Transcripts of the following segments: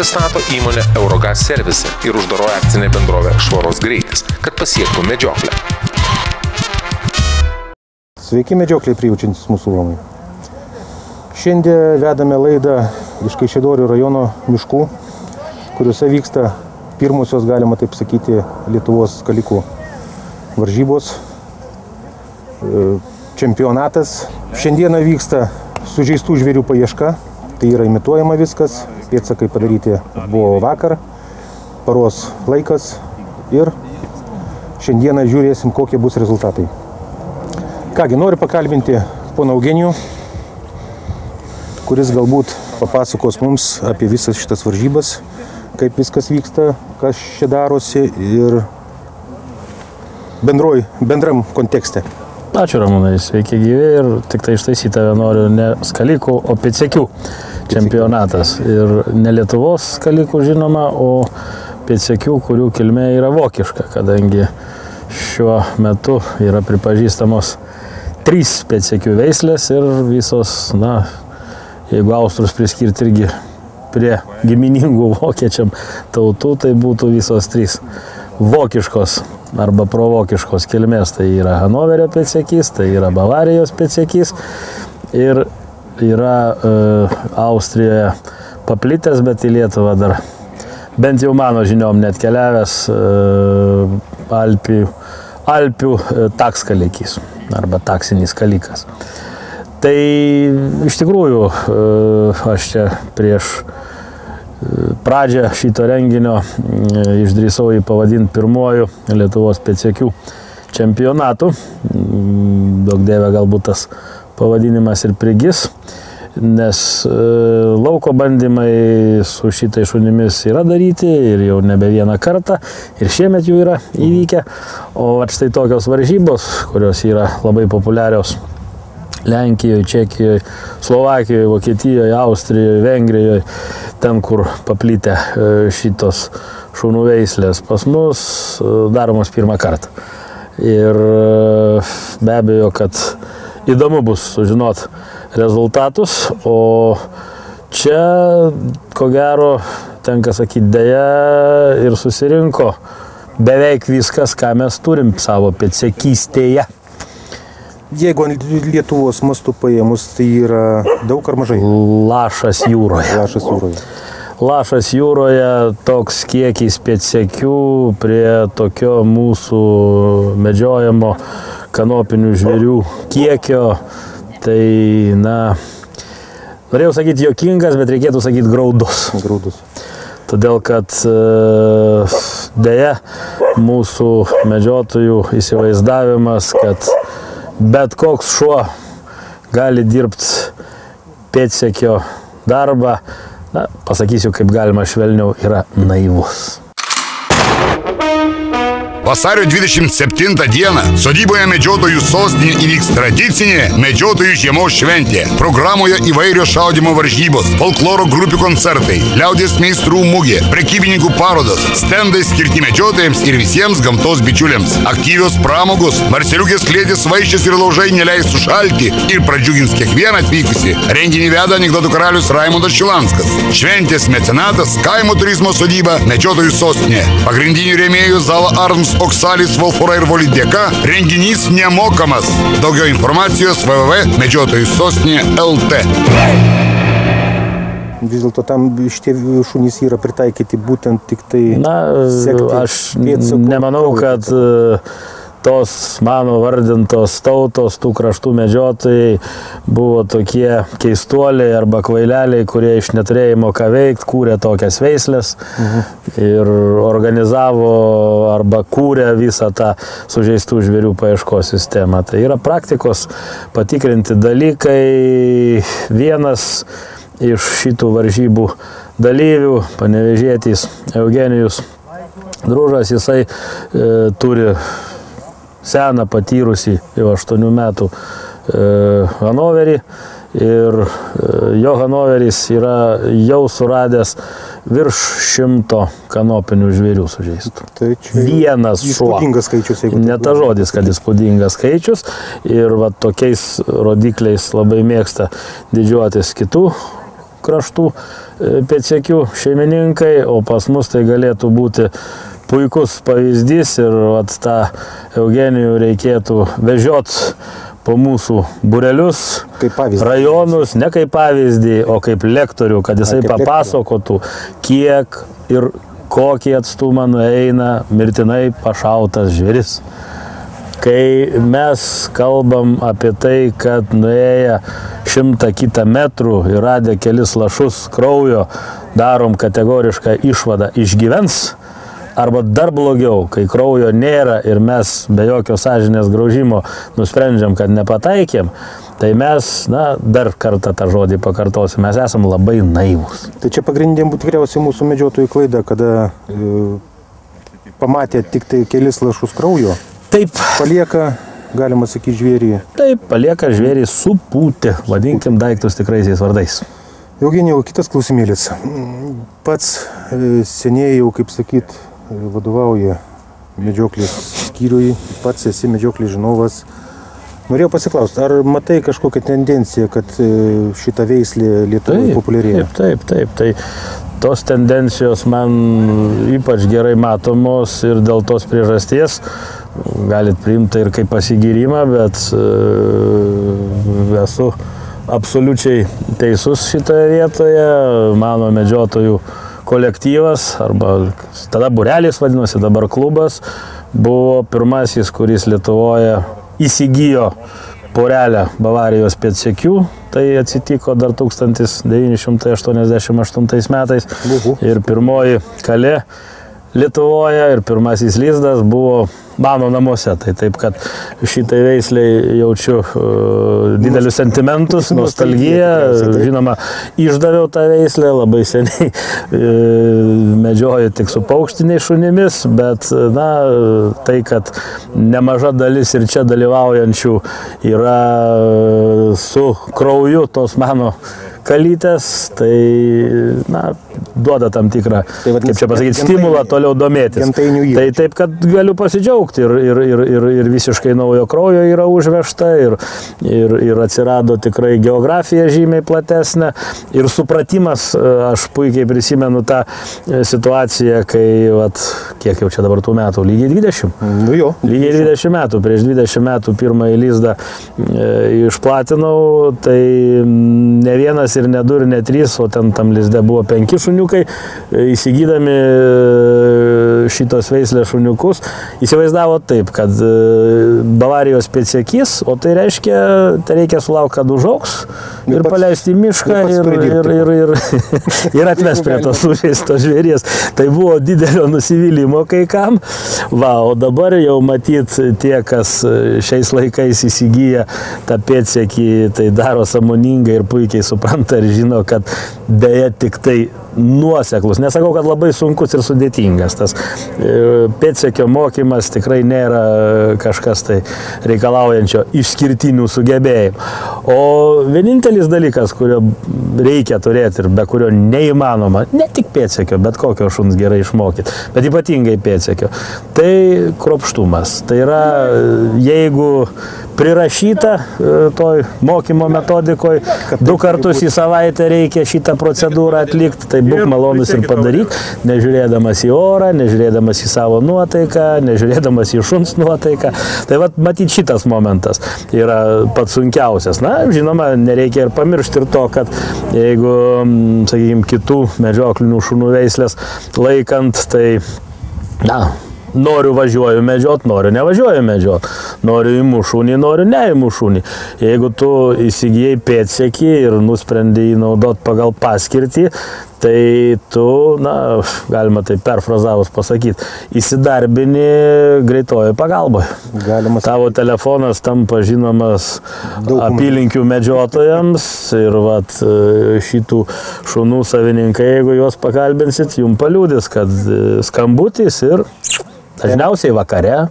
pristato įmonė Eurogas Service ir uždaroji akcinė bendrovė Švaros greitis, kad pasiektų medžioklę. Sveiki medžiokliai prijaučiantys mūsų luomai. Šiandien vedame laidą iš Kaišiadorių rajono miškų, kuriuose vyksta pirmosios, galima taip sakyti, Lietuvos skalikų varžybos, čempionatas. Šiandieną vyksta sužeistų žvėrių paieška, tai yra imituojama viskas, pėdsakai padaryti buvo vakar, paros laikas ir šiandieną žiūrėsim, kokie bus rezultatai. Kągi, noriu pakalbinti poną Eugenijų, kuris galbūt papasakos mums apie visas šitas varžybas, kaip viskas vyksta, kas čia darosi ir bendram kontekste. Ačiū Ramūnai, sveiki gyvi ir tik tai ištaisyti tave noriu ne skalikų, o pėdsekių čempionatas. Ir ne Lietuvos skalikų žinoma, o pėdsekių, kurių kilmė yra vokiška, kadangi šiuo metu yra pripažįstamos 3 pėdsekių veislės ir visos, jeigu austrus priskirti irgi prie giminingų vokiečiam tautų, tai būtų visos 3 vokiškos arba provokiškos kilmės. Tai yra Hanoverio pėdsekys, tai yra Bavarijos pėdsekys ir yra Austrijoje paplitęs, bet į Lietuvą dar bent jau mano žiniom net keliavęs Alpių takskalikys arba taksinis skalikas. Tai iš tikrųjų aš čia prieš pradžią šito renginio išdrįsau jį pavadinti pirmuoju Lietuvos pėdsekių čempionatu. Daug dieve galbūt tas pavadinimas ir prigis, nes lauko bandymai su šitai šunimis yra daryti ir jau nebe vieną kartą ir šiemet jų yra įvykę. O štai tokios varžybos, kurios yra labai populiarios Lenkijoje, Čekijoje, Slovakijoje, Vokietijoje, Austrijoje, Vengrijoje, ten, kur paplitę šitos šunų veislės, pas mus daromos pirmą kartą. Ir be abejo, kad įdomu bus sužinot rezultatus, o čia, ko gero, tenka sakyti, deja ir susirinko beveik viskas, ką mes turim savo pėdsekystėje. Jeigu Lietuvos mastu paėmus, tai yra daug ar mažai? Lašas jūroje. Lašas jūroje toks kiekis pėdsekių prie tokio mūsų medžiojamo kanopinių žvėrių kiekio. Tai, norėjau sakyti juokingas, bet reikėtų sakyti graudus. Todėl, kad deja mūsų medžiotojų įsivaizdavimas, kad bet koks šuo gali dirbti pėdsekio darbą, pasakysiu, kaip galima švelniau, yra naivus. Vasario 27 dieną sodyboje medžiotojų sostinėje įvyks tradicinė medžiotojų žiemos šventė. Programoje įvairios šaudymo varžybos, folkloro grupių koncertai, liaudies meistrų mugė, prekybininkų parodos, stendai skirti medžiotojams ir visiems gamtos bičiuliams. Aktyvios pramogos, Marseliukės klėtis vaišės ir laužai neleis sušalti ir pradžiugins kiekvieną atvykusi. Renginį veda anekdotų karalius Raimondas Šilanskas. Šventės mecenatas kaimo turizmo sodyba medžiotojų sostinė. Pagrindinių rėmėjų Zala Arms Oksalis Volfora ir Voli dėka renginys nemokamas. Daugiau informacijos www.medžiotojusostinė.lt. Vis dėlto tam šitie šunys yra pritaikyti būtent tik tai sekti. Aš nemanau, kad tos mano vardintos tautos, tų kraštų medžiotojai buvo tokie keistuoliai arba kvaileliai, kurie iš neturėjimo ką veikti, kūrė tokias veislės ir organizavo arba kūrė visą tą sužeistų žvėrių paieškos sistemą. Tai yra praktikos patikrinti dalykai. Vienas iš šitų varžybų dalyvių, panevėžietis Eugenijus Družas, jisai turi seną patyrusį jau 8 metų Hanoverį ir jo Hanoveris yra jau suradęs virš 100 kanopinių žvėrių sužeistų. Tai čia vienas šuo. Įspūdingas skaičius. Ne ta žodis, kad įspūdingas skaičius. Ir va, tokiais rodikliais labai mėgsta didžiuotis kitų kraštų pėdsekių šeimininkai, o pas mus tai galėtų būti puikus pavyzdys ir vat, tą Eugenijų reikėtų vežiot po mūsų būrelius, rajonus, ne kaip pavyzdį, o kaip lektorių, kad jisai papasakotų, kiek ir kokį atstumą nueina mirtinai pašautas žvėris. Kai mes kalbam apie tai, kad nuėję 100 kitą metrų ir radę kelis lašus kraujo, darom kategorišką išvadą išgyvens, arba dar blogiau, kai kraujo nėra ir mes be jokio sąžinės graužimo nusprendžiam, kad nepataikėm, tai mes, dar kartą tą žodį pakartosiu, mes esam labai naivūs. Tai čia pagrindinė būtų tikriausiai mūsų medžiotojų klaida, kada pamatė tik tai kelis lašus kraujo. Taip. Palieka, galima sakyti, žvėrį. Taip, palieka žvėrį supūtę, vadinkim daiktus tikraisiais vardais. Eugenijau, kitas klausimėlis. Pats seniai jau, kaip sakyt, vadovauja medžioklės skyriui, pats esi medžioklės žinovas. Norėjau pasiklausti, ar matai kažkokią tendenciją, kad šita veislė Lietuvoje populiarėja? Taip. Tai tos tendencijos man ypač gerai matomos ir dėl tos priežasties galit priimti ir kaip pasigyrimą, bet esu absoliučiai teisus šitoje vietoje. Mano medžiotojų kolektyvas, arba tada būrelis vadinosi, dabar klubas, buvo pirmasis, kuris Lietuvoje įsigijo porelę Bavarijos pėdsekių. Tai atsitiko dar 1988 metais. Ir pirmoji kalė Lietuvoje ir pirmasis lizdas buvo mano namuose. Tai taip, kad šitai veisliai jaučiu didelius sentimentus, nostalgiją. Žinoma, išdaviau tą veislę, labai seniai medžioju tik su paukštiniais šunimis, bet tai, kad nemaža dalis ir čia dalyvaujančių yra su krauju tos mano kalytės, tai duoda tam tikrą, kaip čia pasakyti, stimulą toliau domėtis. Tai taip, kad galiu pasidžiaugti ir visiškai naujo kraujo yra užvežta ir atsirado tikrai geografija žymiai platesnė ir supratimas, aš puikiai prisimenu tą situaciją, kai, kiek jau čia dabar tų metų, lygiai 20. Lygiai 20 metų, prieš 20 metų pirmąjį lizdą išplatinau, tai ne vienas ir ne 2 ir ne 3, o tam lizde buvo 5 šuniukai, įsigydami šitos veislės šuniukus, įsivaizdavo taip, kad Bavarijos pėdsekys, o tai reiškia, tai reikia sulaukti, kad užaugs ir paleisti į mišką ir atves prie tos sužeisto žvėries. Tai buvo didelio nusivylimo kai kam. O dabar jau matyt tie, kas šiais laikais įsigyja tą pėdsekį, tai daro sąmoningai ir puikiai supranta ir žino, kad dėja tik tai nuoseklus. Nesakau, kad labai sunkus ir sudėtingas. Tas pėdsekio mokymas tikrai nėra kažkas tai reikalaujančio išskirtinių sugebėjimų. O vienintelis dalykas, kurio reikia turėti ir be kurio neįmanoma, ne tik pėdsekio, bet kokio šuns gerai išmokyti, bet ypatingai pėdsekio, tai kruopštumas. Tai yra, jeigu prirašyta toj mokymo metodikoje, 2 kartus į savaitę reikia šitą procedūrą atlikti, tai būk malonus ir padaryk, nežiūrėdamas į orą, nežiūrėdamas į savo nuotaiką, nežiūrėdamas į šuns nuotaiką. Tai matyt šitas momentas yra pats sunkiausias. Žinoma, nereikia ir pamiršti ir to, kad jeigu, sakykime, kitų medžioklinių šunų veislės laikant, tai, noriu važiuoju medžiot, noriu nevažiuoju medžiot. Noriu imu šunį, noriu neimu šunį. Jeigu tu įsigijai pėdsekį ir nusprendai jį naudot pagal paskirtį, tai tu, galima tai perfrazavus pasakyti, įsidarbini greitojo pagalboje. Tavo telefonas tampa žinomas apylinkių medžiotojams ir šitų šunų savininkai, jeigu juos pakalbinsit, jums paliūdis, kad skambutis ir dažniausiai vakare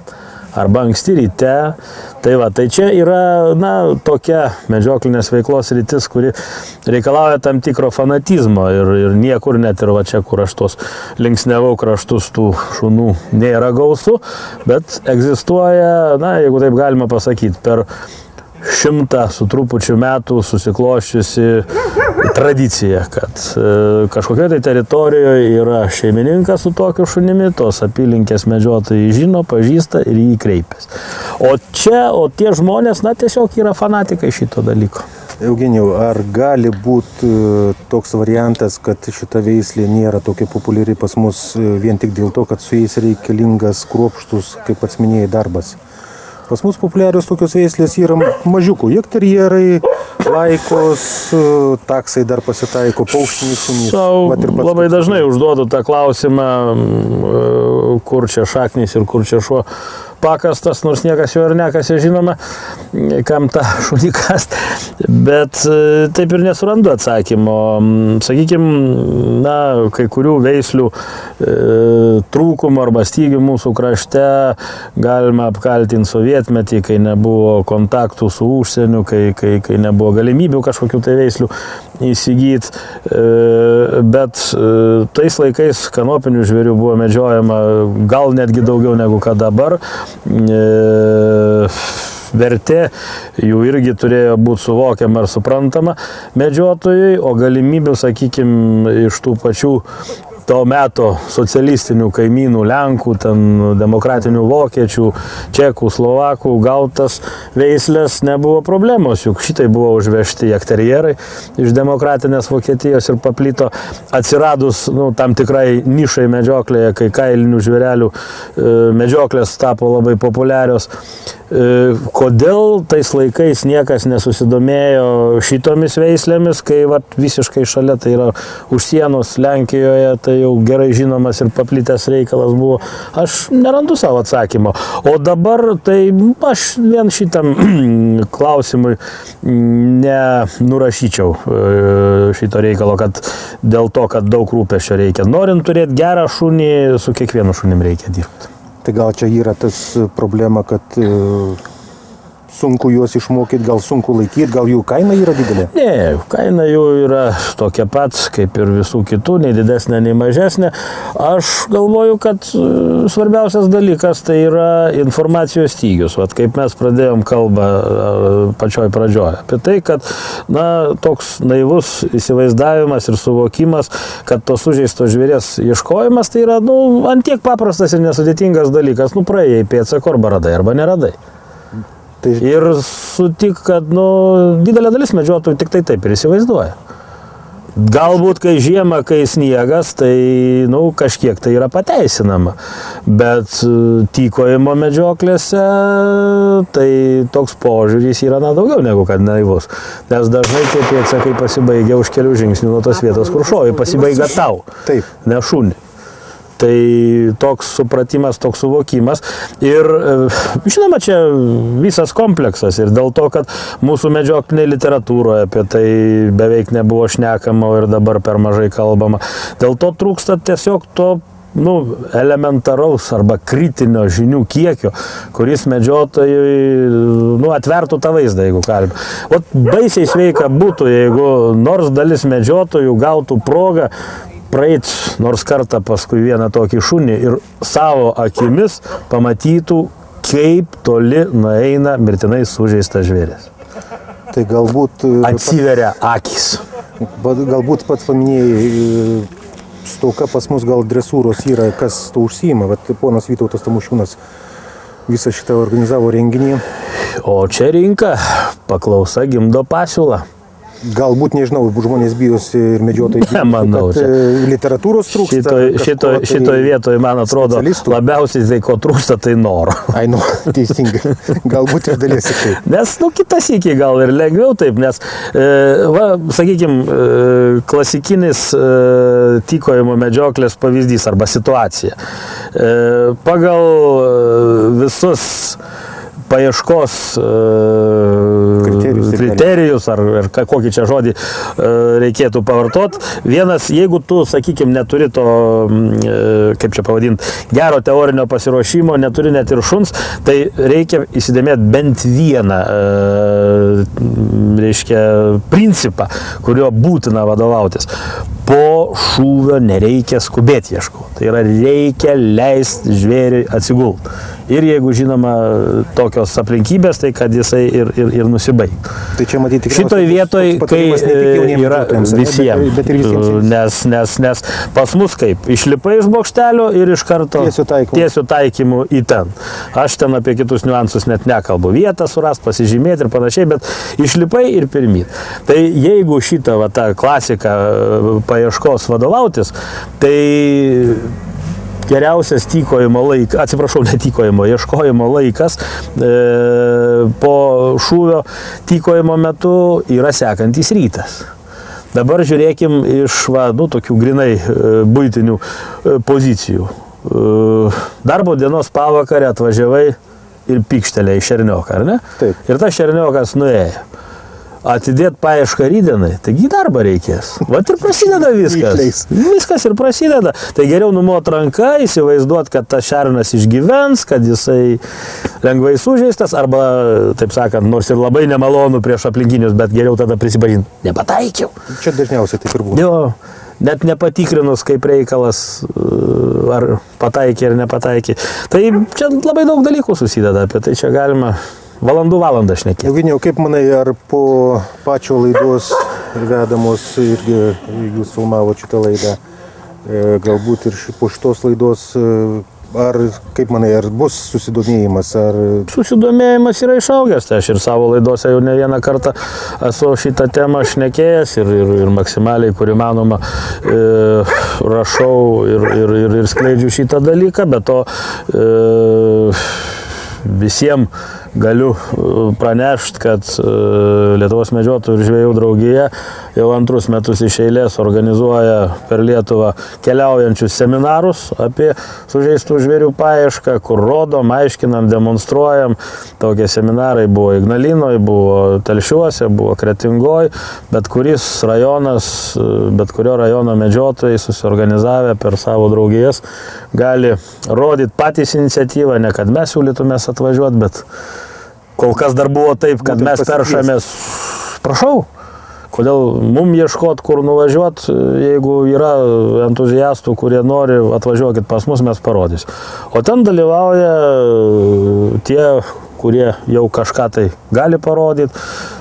arba anksti ryte. Tai čia yra, tokia medžioklinės veiklos rytis, kuri reikalauja tam tikro fanatizmo ir niekur net ir čia, kur aš tos linksniavau kraštus tų šunų nėra gausu, bet egzistuoja, jeigu taip galima pasakyti, per 100 su trupučiu metų susikloščiusi tradicija, kad kažkokioje tai teritorijoje yra šeimininkas su tokiu šunimi, tos apylinkės medžiotojai žino, pažįsta ir jį kreipiasi. O tie žmonės, tiesiog yra fanatikai šito dalyko. Eugenijau, ar gali būti toks variantas, kad šita veislė nėra tokia populiari pas mus vien tik dėl to, kad su jais reikalingas kruopštus, kaip pats minėjai, darbas? Pas mus populiarios tokios veislės yra mažiukų, jekterjerai, laikos, taksai dar pasitaiko, paukštiniai šunys. Labai dažnai užduodu tą klausimą, kur čia šaknys ir kur čia šuo pakastas, nors niekas jo ir nekasė, žinoma, kam tą šunį kast, bet taip ir nesurandu atsakymo. Sakykime, kai kurių veislių trūkumų arba stygių mūsų krašte galima apkaltinti sovietmetį, kai nebuvo kontaktų su užsieniu, kai nebuvo galimybių kažkokių tai veislių įsigyti, bet tais laikais kanopinių žvėrių buvo medžiojama gal netgi daugiau negu kad dabar. Vertė jų irgi turėjo būti suvokiama ir suprantama medžiotojai, o galimybių, sakykime, iš tų pačių to meto socialistinių kaimynų, Lenkų, demokratinių vokiečių, čekų, slovakų gautas veislės nebuvo problemos, juk šitai buvo užvežti jekterjerai iš demokratinės Vokietijos ir paplito atsiradus tam tikrai nišai medžioklėje, kai kailinių žvėrelių medžioklės tapo labai populiarios. Kodėl tais laikais niekas nesusidomėjo šitomis veislėmis, kai visiškai šalia, tai yra už sienos Lenkijoje, tai jau gerai žinomas ir paplitęs reikalas buvo. Aš nerandu savo atsakymo. O dabar tai aš vien šitam klausimui nenurašyčiau šito reikalo, kad dėl to, kad daug rūpesčio reikia. Norint turėti gerą šunį, su kiekvienu šunim reikia dirbti. Tai gal čia yra tas problema, kad sunku juos išmokyti, gal sunku laikyti, gal jų kaina yra didelė? Ne, kaina jų yra tokia pat, kaip ir visų kitų, nei didesnė, nei mažesnė. Aš galvoju, kad svarbiausias dalykas tai yra informacijos stygius. Kaip mes pradėjom kalbą pačioj pradžioje. Apie tai, kad toks naivus įsivaizdavimas ir suvokimas, kad tos sužeisto žvėries ieškojimas, tai yra ant tiek paprastas ir nesudėtingas dalykas. Praėjai pėdsako arba radai, arba neradai. Ir sutik, kad didelė dalis medžiotojų tik tai taip ir įsivaizduoja. Galbūt, kai žiema, kai sniegas, tai kažkiek tai yra pateisinama. Bet tykojimo medžioklėse tai toks požiūris yra daugiau negu kad naivus. Nes dažnai tie pėdsakai pasibaigia už kelių žingsnių nuo tos vietos, kur šovai pasibaigia tau, ne šunį. Tai toks supratimas, toks suvokimas ir žinoma, čia visas kompleksas ir dėl to, kad mūsų medžioklinėje literatūroje apie tai beveik nebuvo šnekama ir dabar per mažai kalbama. Dėl to trūksta tiesiog to elementaraus arba kritinio žinių kiekio, kuris medžiotojui atvertų tą vaizdą, jeigu kalbė. Baisiai sveika būtų, jeigu nors dalis medžiotojų gautų progą praeit nors kartą paskui vieną tokį šunį ir savo akimis pamatytų, kaip toli nueina mirtinai sužeistas žvėris. Tai galbūt atsiveria akys. Galbūt pats paminėjai, stoka pas mus gal dresūros yra, kas to užsiima. Ponas Vytautas Tamušiūnas visą šitą organizavo renginį. O čia rinka, paklausa gimdo pasiūlą. Galbūt, nežinau, žmonės bijosi ir medžiotojai, Nemanau, kad literatūros trūksta. Šitoj vietoje, man atrodo, labiausiai tai, ko trūksta, tai noro. Teisingai. Galbūt iš dalies ir taip. Nes, kitas iki gal ir lengviau taip, nes, sakykime, klasikinis tykojimo medžioklės pavyzdys arba situacija. Pagal visus paieškos kriterijus ar kokį čia žodį reikėtų pavartot. Vienas, jeigu tu, sakykime, neturi to, kaip čia pavadinti, gero teorinio pasiruošimo, neturi net ir šuns, tai reikia įsidėmėti bent vieną, principą, kuriuo būtina vadovautis. Po šūvio nereikia skubėti ieškoti. Tai yra, reikia leisti žvėriui atsigulti. ir jeigu žinoma tokios aplinkybės, tai kad jisai ir nusibaigtų. Tai čia matyti šitoj vietoj, kai yra visiems, nes pas mus kaip, išlipai iš bokštelio ir iš karto tiesiu taikymu į ten. Aš ten apie kitus niuansus net nekalbu. Vietą surast, pasižymėti ir panašiai, bet išlipai ir pirmyn. Tai jeigu šitą va, tą klasiką paieškos vadovautis, tai geriausias tykojimo laikas, atsiprašau, netykojimo, ieškojimo laikas po šūvio tykojimo metu yra sekantis rytas. Dabar žiūrėkim iš tokių grinai buitinių pozicijų. Darbo dienos pavakarę atvažiavai ir pykštelė į šernioką, ar ne? Taip. Ir tas šerniokas nuėjo. Atidėt paiešką rydienai, taigi darbą reikės. Vat ir prasideda viskas. Viskas ir prasideda. Tai geriau numot ranką, įsivaizduot, kad tas šernas išgyvens, kad jisai lengvai sužeistas, arba, taip sakant, nors ir labai nemalonu prieš aplinkinius, bet geriau tada prisipažinti, nepataikiau. Čia dažniausiai taip ir būna. Jo, net nepatikrinus, kaip reikalas, ar pataikė ar nepataikė. Tai čia labai daug dalykų susideda, apie tai čia galima valandą šnekėti. Eugenijau, kaip manai, ar po pačio laidos vedamos, irgi jūs filmavote šitą laidą, galbūt ir po šitos laidos, ar, kaip manai, ar bus susidomėjimas? Susidomėjimas yra išaugęs, tai aš ir savo laidose jau ne vieną kartą esu šitą temą šnekėjęs ir maksimaliai, kur įmanoma, rašau ir skleidžiu šitą dalyką, bet to visiems galiu pranešti, kad Lietuvos medžiotojų ir žvejų draugija jau antrus metus iš eilės organizuoja per Lietuvą keliaujančius seminarus apie sužeistų žvėrių paiešką, kur rodom, aiškinam, demonstruojam. Tokie seminarai buvo Ignalinoje, buvo Telšiuose, buvo Kretingoje, bet kuris rajonas, bet kurio rajono medžiotojai susiorganizavę per savo draugijas gali rodyti patys iniciatyvą, ne kad mes siūlytumės atvažiuoti, bet kol kas dar buvo taip, kad mes peršamės. Prašau, kodėl mum ieškot, kur nuvažiuot, jeigu yra entuziastų, kurie nori, atvažiuokit pas mus, mes parodys. O ten dalyvauja tie, kurie jau kažką tai gali parodyti.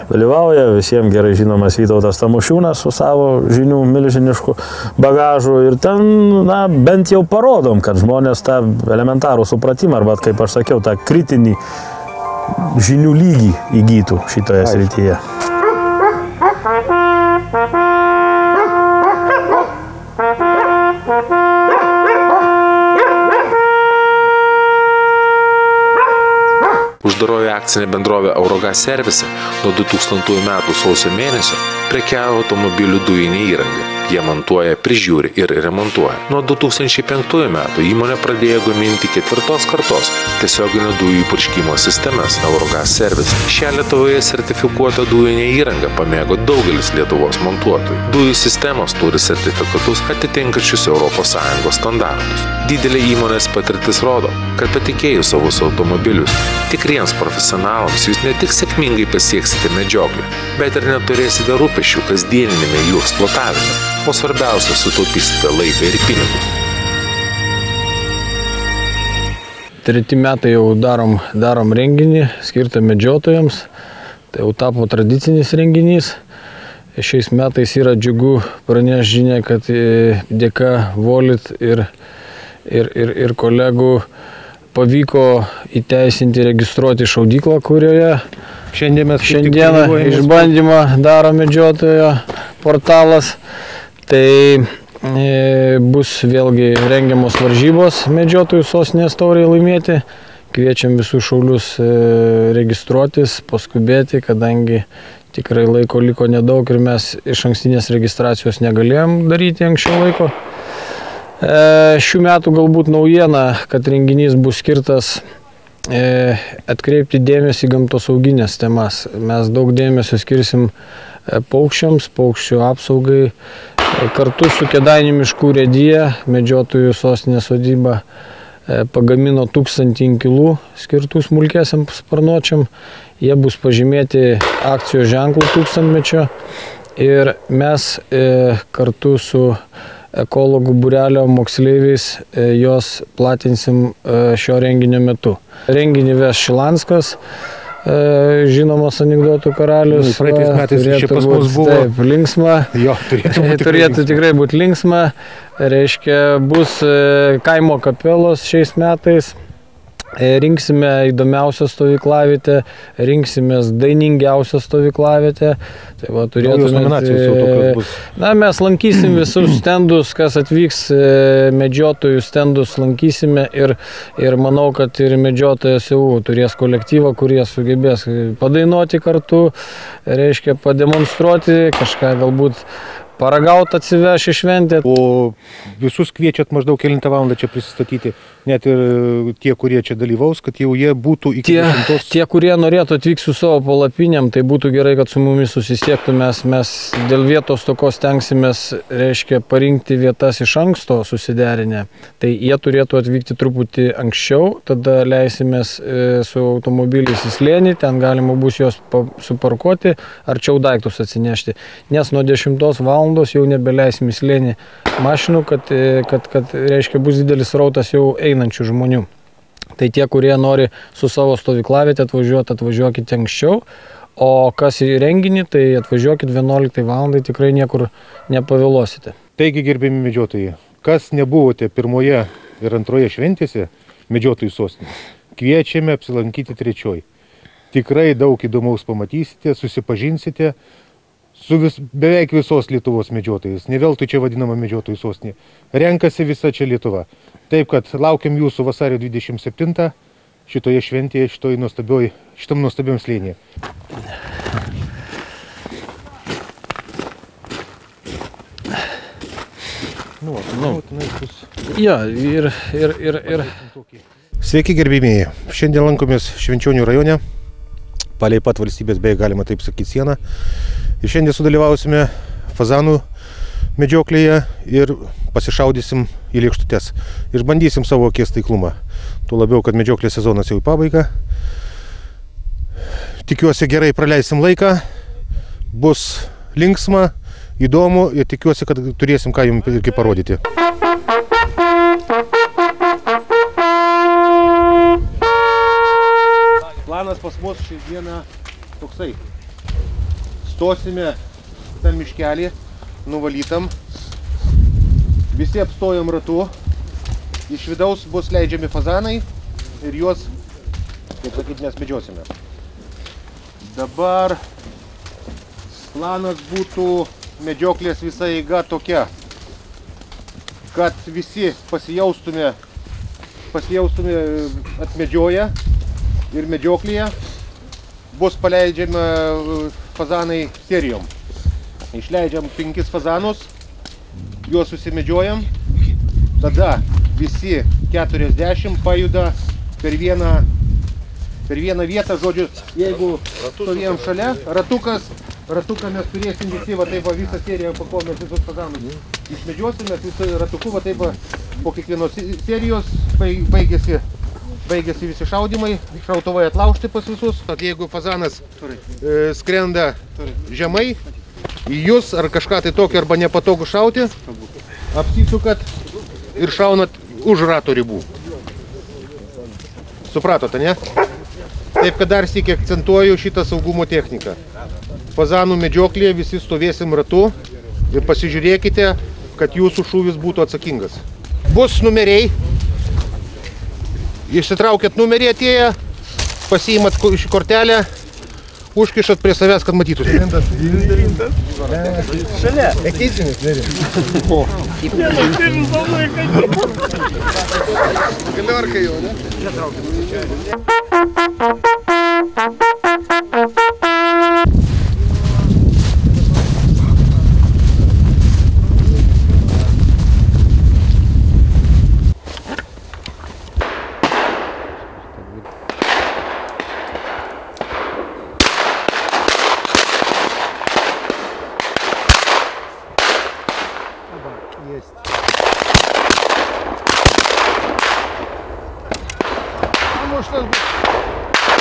Dalyvauja visiems gerai žinomas Vytautas Tamošiūnas su savo žinių milžinišku bagažu. Ir ten, bent jau parodom, kad žmonės tą elementarų supratimą, arba, kaip aš sakiau, tą kritinį žinių lygį įgytų šitoje srityje. Uždaroji akcinė bendrovė Eurogas Service nuo 2000 metų sausio mėnesio prekiavo automobilių dujinė įranga. Jie montuoja, prižiūri ir remontuoja. Nuo 2005 metų įmonė pradėjo gaminti 4. kartos tiesioginio dujų purškimo sistemas Eurogas Service. Šią Lietuvoje sertifikuotą dujinę įrangą pamėgo daugelis Lietuvos montuotojų. Dujų sistemos turi sertifikatus atitinkančius ES standartus. Didelė įmonės patirtis rodo, kad patikėjus savus automobilius tikriems profesionalams jūs ne tik sėkmingai pasieksite medžioklę, bet ir neturėsite rūpesčių kasdieninėme jų eksploatavime. O svarbiausia, sutaupysite laiką ir pinigus. 3 metai jau darom renginį skirtą medžiotojams. Tai jau tapo tradicinis renginys. Šiais metais yra džiugu pranešti žinią, kad dėka Volit ir kolegų pavyko įteisinti, registruoti šaudyklą, kurioje šiandieną išbandymą daro medžiotojo portalas. Tai bus vėlgi rengiamos varžybos medžiotojų sostinės taurei laimėti. Kviečiam visus šaulius registruotis, paskubėti, kadangi tikrai laiko liko nedaug ir mes iš ankstinės registracijos negalėjom daryti anksčiau laiko. Šių metų galbūt naujiena, kad renginys bus skirtas atkreipti dėmesį į gamtosauginės temas. Mes daug dėmesio skirsim paukščiams, paukščių apsaugai. Kartu su Kėdainių miškų urėdija medžiotojų sostinės sodyba pagamino 1000 inkilų skirtų smulkiesiam sparnuočiam. Jie bus pažymėti akcijos ženklų 1000-mečio ir mes kartu su ekologų būrelio moksleiviais jos platinsim šio renginio metu. Renginį ves Šilanskas, žinomas anekdotų karalius. Praeitais metais čia pas mus buvo. Taip, linksma. Jo, turėtų tikrai būti linksma. Reiškia, bus kaimo kapelos šiais metais. Rinksime įdomiausią stovyklavietę, rinksimės dainingiausią stovyklavietę. Tai va, mes lankysim visus stendus, kas atvyks, medžiotojų stendus lankysime ir manau, kad ir medžiotojas jau turės kolektyvą, kurie sugebės padainuoti kartu, reiškia pademonstruoti, kažką galbūt paragauti atsiveš į šventę. O visus kviečiat maždaug kelintą valandą čia prisistatyti, net ir tie, kurie čia dalyvaus, kad jau jie būtų iki 10. Tie, kurie norėtų atvykti su savo palapinėm, tai būtų gerai, kad su mumis susisiektų. Mes dėl vietos tokos stengsimės, reiškia, parinkti vietas iš anksto susiderinę. Tai jie turėtų atvykti truputį anksčiau, tada leisimės su automobiliais į slėnį, ten galima bus juos suparkuoti, arčiau daiktus atsinešti. Nes nuo 10 valandos jau nebeleisim į slėnį mašinų, kad reiškia, bus didelis rautas jau einančių žmonių. Tai tie, kurie nori su savo stovyklavietę atvažiuokite anksčiau, o kas į renginį, tai atvažiuokit 11 valandai, tikrai niekur nepavėluosite. Taigi, gerbiami medžiotojai, kas nebuvote pirmoje ir antroje šventėse medžiotojų sostinėje, kviečiame apsilankyti 3. Tikrai daug įdomaus pamatysite, susipažinsite su beveik visos Lietuvos medžiotojais. Ne veltui čia vadinama medžiotojų sostinė. Renkasi visa čia Lietuva. Taip, kad laukiam jūsų vasario 27 šitoje šventėje, šitam nuostabiam slėnyje. Sveiki, gerbimieji. Šiandien lankomės Švenčionių rajone, palei pat valstybės, beje, galima taip sakyti, sieną. Ir šiandien sudalyvausime fazanų medžioklėje ir pasišaudysim į lėkštutes. Išbandysim savo akies taiklumą. Tuo labiau, kad medžioklės sezonas jau į pabaigą. Tikiuosi, gerai praleisim laiką. Bus linksma, įdomu ir tikiuosi, kad turėsim ką jums irgi parodyti. Planas pas mus šiandieną toksai. Stosime tam miškelį, nuvalytam. Visi apstojom ratu. Iš vidaus bus leidžiami fazanai ir juos, kaip sakyt, mes medžiosime. Dabar planas būtų medžioklės visa eiga tokia, kad visi pasijaustume atmedžioję ir medžioklėje. Bus paleidžiama fazanai serijom. Išleidžiam 5 fazanus, juos susimedžiojam, tada visi 40 pajuda per vieną vietą, žodžiu, jeigu stovėjom šalia, ratuką mes turėsim visi, va taip, visą seriją pakovės visus fazanus. Išmedžiosim, mes visą ratuku, va taip, po kiekvienos serijos baigėsi visi šaudimai, šautuvai atlaužti pas visus. Jeigu fazanas skrenda žemai, į jūs ar kažką tai tokio arba nepatogu šauti, apsisukat ir šaunat už rato ribų. Supratote, ne? Taip, kad dar sykį akcentuoju šitą saugumo techniką. Fazanų medžioklėje visi stovėsim ratu ir pasižiūrėkite, kad jūsų šūvis būtų atsakingas. Bus numeriai. Išsitraukėt numerį atėję, pasiimat kortelę, užkišat prie savęs, kad matytųsi. Šalia. Ekeičinis, nerim. O. Galiorka jau, ne?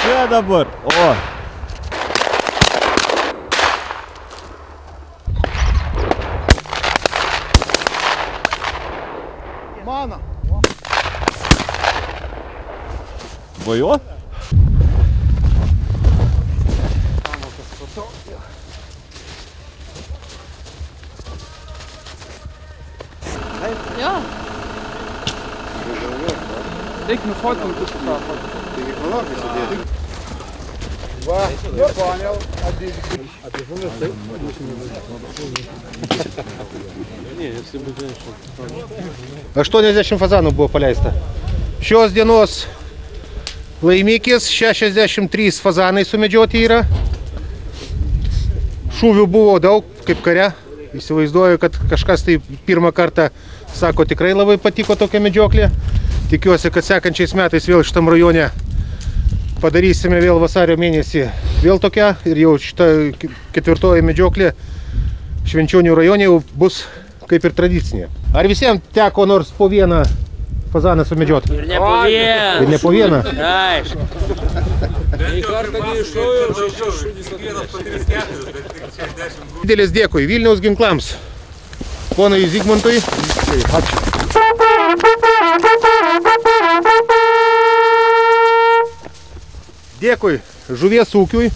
Čia dabar, o. Vajo? Ja. Reikia nufotkint visą savo fotą. Va, 80 fazanų buvo paleista. Šios dienos laimikis 63 fazanai sumedžioti yra. Šūvių buvo daug, kaip kare. Įsivaizduoju, kad kažkas tai pirmą kartą, sako, tikrai labai patiko tokia medžioklė. Tikiuosi, kad sekančiais metais vėl šitam rajone padarysime vėl vasario mėnesį vėl tokia. Ir jau šita ketvirtoji medžioklė Švenčionių rajone jau bus kaip ir tradicinė. Ar visiems teko nors po vieną fazaną sumedžioti? Ir ne po vieną. Ir ne po vieną? Aišku. Didelis dėkui Vilniaus ginklams, ponui Zygmuntui. Ačiū. Dėkui žuvies ūkiui.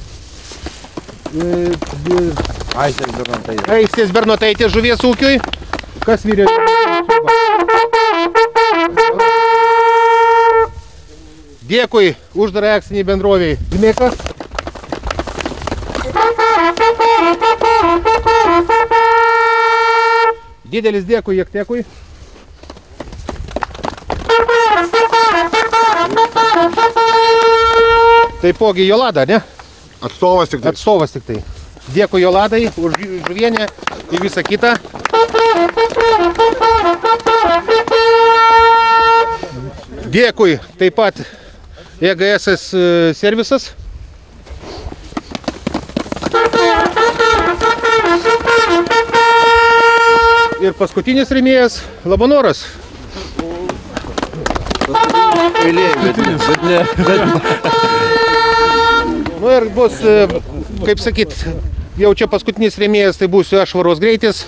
Aistės Bernotaitės žuvies ūkiui. Kas vyrė? Dėkui uždarai akciniai bendroviai Gmeka. Didelis dėkui Jektekui. Taipogi Jolada, ne? Atstovas tik tai. Atstovas tik tai. Dėkui Joladai už žuvienę ir visą kitą. Dėkui taip pat EGS servisas. Ir paskutinis rėmėjas Labonoras. Nu ir bus, kaip sakyt, jau čia paskutinis rėmėjas, tai būsiu aš, Varos Greitis.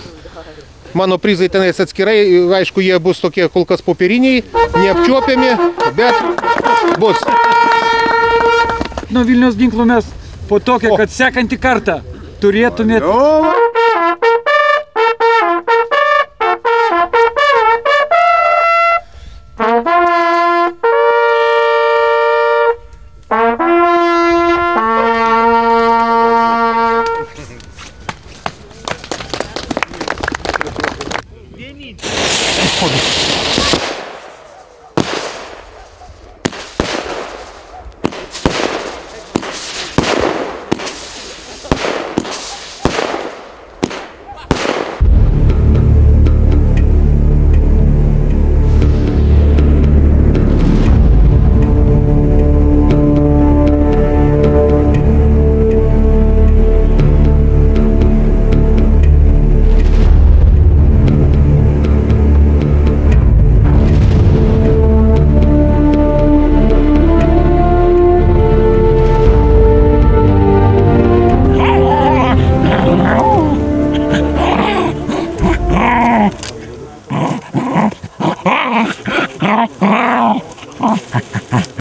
Mano prizai tenais atskirai, aišku, jie bus tokie kol kas popieriniai, neapčiuopiami, bet bus. Nuo Vilniaus ginklų mes po tokio, kad sekantį kartą turėtumėt... Ah!